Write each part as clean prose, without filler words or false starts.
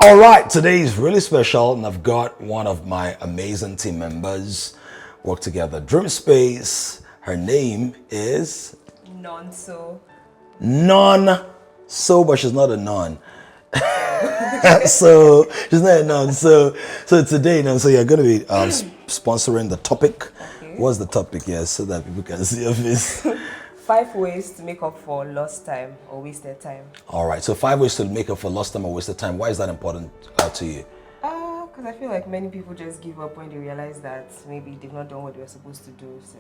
All right, today is really special, and I've got one of my amazing team members work together. Dream Space. Her name is Non-so. Non-so, but she's not a non. So she's not a non. So today, so you're going to be sponsoring the topic. Okay. What's the topic? Yes, so that people can see your face. 5 ways to make up for lost time or wasted time. All right, so 5 ways to make up for lost time or wasted time. Why is that important to you? Because I feel like many people just give up when they realize that maybe they've not done what they were supposed to do. So,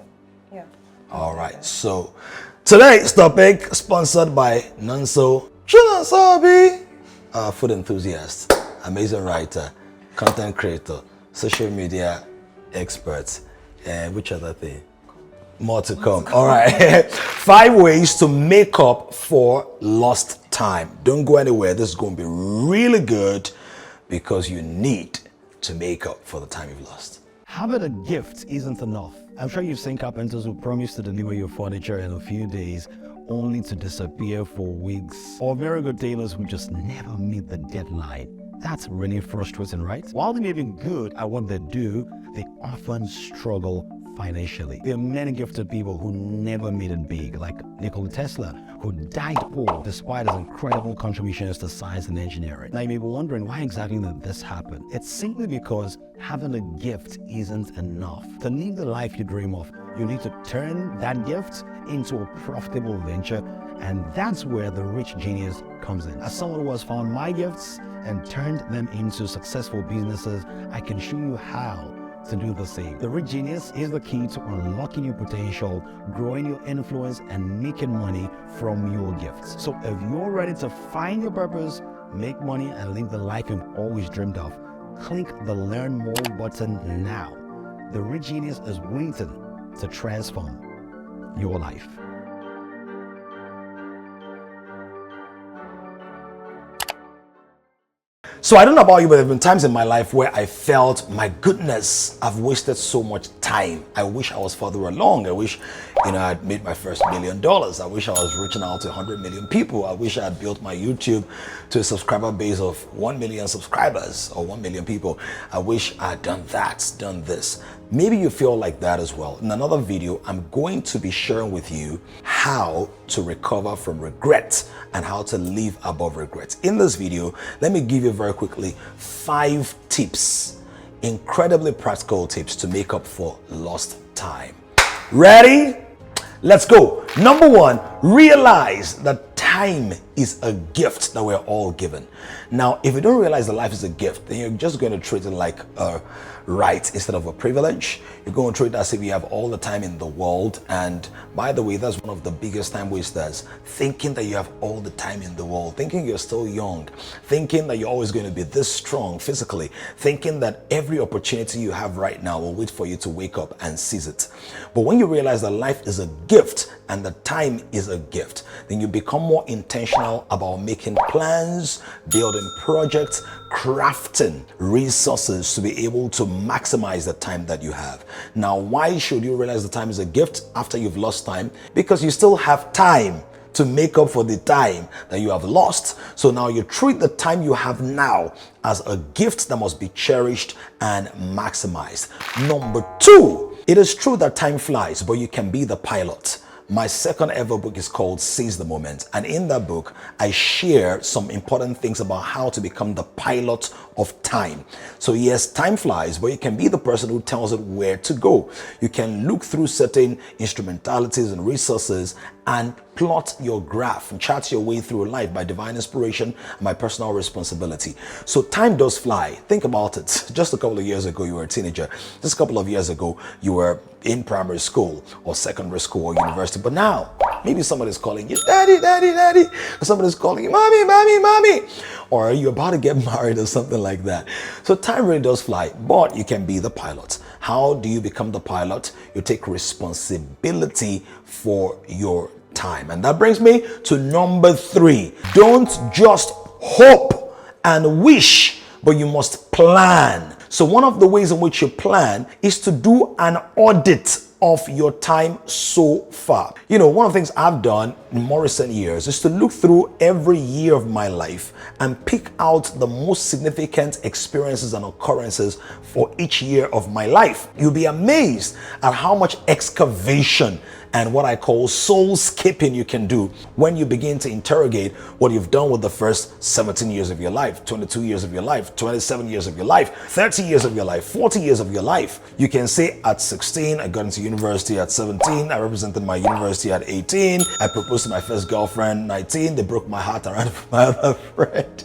yeah. All right, so today's topic sponsored by Non-so. Food enthusiast, amazing writer, content creator, social media expert, and which other thing? More to come. All right. 5 ways to make up for lost time. Don't go anywhere. This is going to be really good because you need to make up for the time you've lost. Having a gift isn't enough. I'm sure you've seen carpenters who promise to deliver your furniture in a few days only to disappear for weeks. Or very good tailors who just never meet the deadline. That's really frustrating, right? While they may be good at what they do, they often struggle financially. There are many gifted people who never made it big, like Nikola Tesla, who died poor despite his incredible contributions to science and engineering. Now you may be wondering why exactly did this happen? It's simply because having a gift isn't enough. To live the life you dream of, you need to turn that gift into a profitable venture, and that's where the rich genius comes in. As someone who has found my gifts and turned them into successful businesses, I can show you how to do the same. The rich genius is the key to unlocking your potential, growing your influence, and making money from your gifts. So if you're ready to find your purpose, make money, and live the life you've always dreamed of, click the Learn More button now. The rich genius is waiting to transform your life. So I don't know about you, but there have been times in my life where I felt, my goodness, I've wasted so much time. I wish I was further along. I wish, I had made my first $1 million. I wish I was reaching out to 100 million people. I wish I had built my YouTube to a subscriber base of 1 million subscribers or 1 million people. I wish I had done that, done this. Maybe you feel like that as well. In another video, I'm going to be sharing with you how to recover from regret and how to live above regret. In this video, let me give you very quickly 5 tips, incredibly practical tips to make up for lost time. Ready? Let's go. Number 1, realize that time is a gift that we're all given. Now, if you don't realize that life is a gift, then you're just going to treat it like a right instead of a privilege. You're going to treat it as if you have all the time in the world. And by the way, that's one of the biggest time wasters, thinking that you have all the time in the world, thinking you're still young, thinking that you're always going to be this strong physically, thinking that every opportunity you have right now will wait for you to wake up and seize it. But when you realize that life is a gift and the time is a gift, then you become more intentional about making plans, building projects, crafting resources to be able to maximize the time that you have. Now, why should you realize the time is a gift after you've lost time? Because you still have time to make up for the time that you have lost. So now you treat the time you have now as a gift that must be cherished and maximized. Number 2, it is true that time flies, but you can be the pilot. My second ever book is called Seize the Moment. And in that book, I share some important things about how to become the pilot of time. So yes, time flies, but you can be the person who tells it where to go. You can look through certain instrumentalities and resources and plot your graph and chart your way through life by divine inspiration and by personal responsibility. So time does fly. Think about it. Just a couple of years ago, you were a teenager. Just a couple of years ago, you were in primary school or secondary school or university. But now, maybe somebody's calling you, daddy, daddy, daddy. Or somebody's calling you, mommy, mommy, mommy. Or you're about to get married or something like that. So time really does fly, but you can be the pilot. How do you become the pilot? You take responsibility for your time. And that brings me to number 3. Don't just hope and wish, but you must plan. So one of the ways in which you plan is to do an audit of your time so far. One of the things I've done in more recent years is to look through every year of my life and pick out the most significant experiences and occurrences for each year of my life. You'll be amazed at how much excavation and what I call soul skipping you can do when you begin to interrogate what you've done with the first 17 years of your life, 22 years of your life, 27 years of your life, 30 years of your life, 40 years of your life. You can say at 16, I got into university. At 17, I represented my university. At 18, I proposed to my first girlfriend. 19, they broke my heart around my other friend.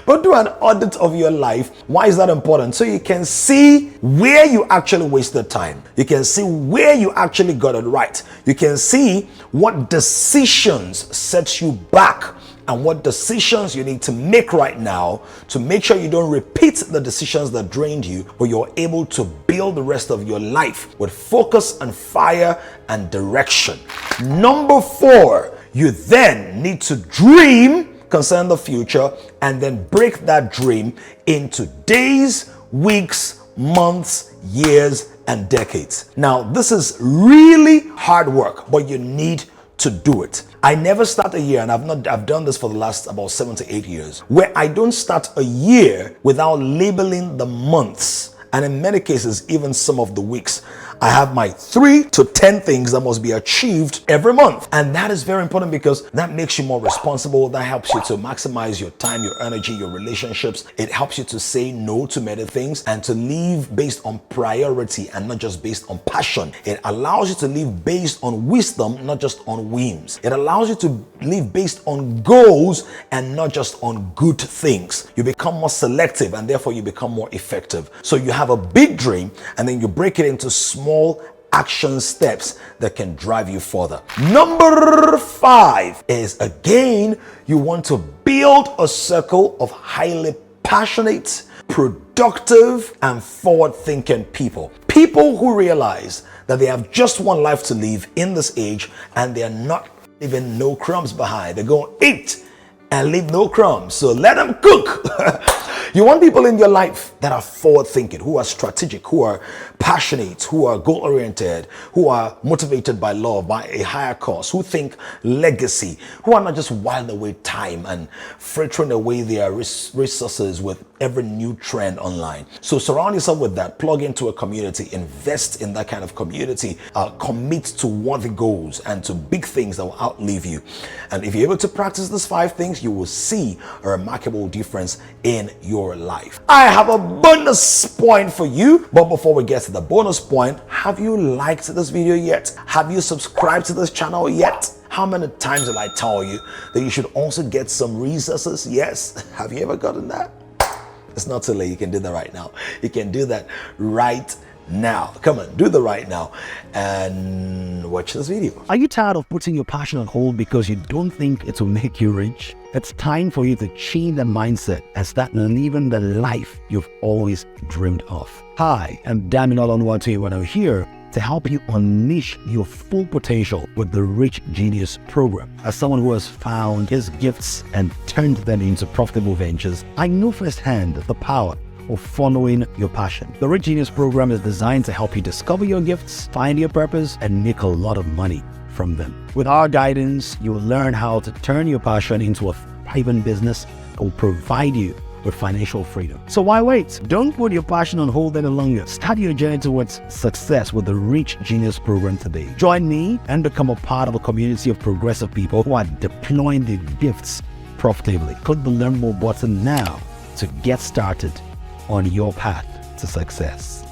But do an audit of your life. Why is that important? So you can see where you actually wasted time. You can see where you actually got it right. You can see what decisions set you back and what decisions you need to make right now to make sure you don't repeat the decisions that drained you, but you're able to build the rest of your life with focus and fire and direction. Number 4, you then need to dream concerning the future and then break that dream into days, weeks, months, years, and decades. Now, this is really hard work, but you need to do it. I never start a year, and I've done this for the last about 7 to 8 years, where I don't start a year without labeling the months, and in many cases, even some of the weeks. I have my 3 to 10 things that must be achieved every month. And that is very important because that makes you more responsible. That helps you to maximize your time, your energy, your relationships. It helps you to say no to many things and to live based on priority and not just based on passion. It allows you to live based on wisdom, not just on whims. It allows you to live based on goals and not just on good things. You become more selective and therefore you become more effective. So you have a big dream and then you break it into small action steps that can drive you further. Number 5 is, again, you want to build a circle of highly passionate, productive, and forward-thinking people. People who realize that they have just one life to live in this age and they're not leaving no crumbs behind. They're going to eat and leave no crumbs. So let them cook. You want people in your life that are forward-thinking, who are strategic, who are passionate, who are goal-oriented, who are motivated by love, by a higher cause, who think legacy, who are not just whiling away time and frittering away their resources with every new trend online. So surround yourself with that. Plug into a community, invest in that kind of community, commit to worthy goals and to big things that will outlive you. And if you're able to practice these 5 things, you will see a remarkable difference in your life. I have a bonus point for you, but before we get to the bonus point, have you liked this video yet? Have you subscribed to this channel yet? How many times did I tell you that you should also get some resources? Yes. Have you ever gotten that? It's not too late. You can do that right now. You can do that right now. Come on, do the right now and watch this video. Are you tired of putting your passion on hold because you don't think it will make you rich? It's time for you to change that mindset and start living the life you've always dreamed of. Hi, I'm Damilola Oluwatoyinbo, and I'm here to help you unleash your full potential with the Rich Genius program. As someone who has found his gifts and turned them into profitable ventures, I know firsthand the power of following your passion. The Rich Genius program is designed to help you discover your gifts, find your purpose, and make a lot of money from them. With our guidance, you will learn how to turn your passion into a thriving business that will provide you with financial freedom. So why wait? Don't put your passion on hold any longer. Start your journey towards success with the Rich Genius program today. Join me and become a part of a community of progressive people who are deploying their gifts profitably. Click the Learn More button now to get started on your path to success.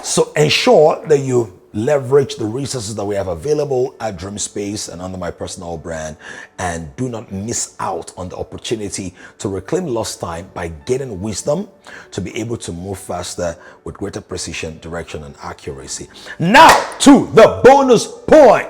So ensure that you leverage the resources that we have available at Dreamspace and under my personal brand, and do not miss out on the opportunity to reclaim lost time by getting wisdom to be able to move faster with greater precision, direction, and accuracy. Now to the bonus point.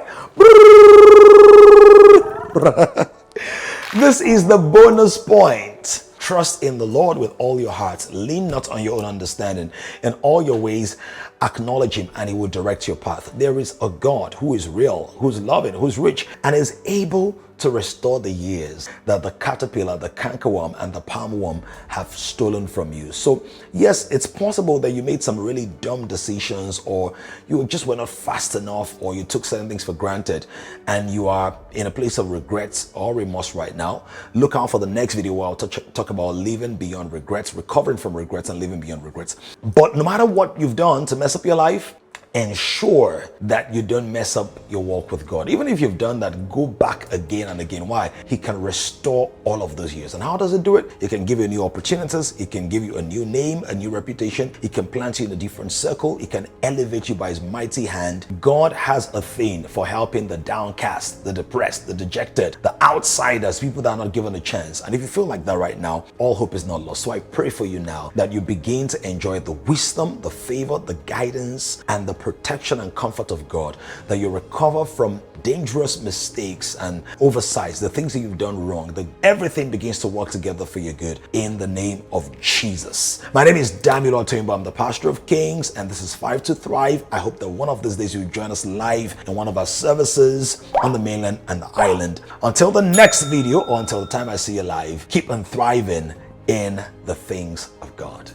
This is the bonus point. Trust in the Lord with all your heart. Lean not on your own understanding. In all your ways, acknowledge him and he will direct your path. There is a God who is real, who's loving, who's rich, and is able to restore the years that the caterpillar, the cankerworm, and the palmworm have stolen from you. So yes, it's possible that you made some really dumb decisions, or you just were not fast enough, or you took certain things for granted, and you are in a place of regrets or remorse right now. Look out for the next video where I'll talk about living beyond regrets, recovering from regrets, and living beyond regrets. But no matter what you've done to mess up your life, ensure that you don't mess up your walk with God. Even if you've done that, go back again and again. Why? He can restore all of those years. And how does it do it? He can give you new opportunities. He can give you a new name, a new reputation. He can plant you in a different circle. He can elevate you by his mighty hand. God has a thing for helping the downcast, the depressed, the dejected, the outsiders, people that are not given a chance. And if you feel like that right now, all hope is not lost. So I pray for you now that you begin to enjoy the wisdom, the favor, the guidance, and the protection and comfort of God, that you recover from dangerous mistakes and oversights, the things that you've done wrong, that everything begins to work together for your good in the name of Jesus. My name is Damilola Oluwatoyinbo. I'm the pastor of Kings, and this is 5 to Thrive. I hope that one of these days you'll join us live in one of our services on the mainland and the island. Until the next video, or until the time I see you live, keep on thriving in the things of God.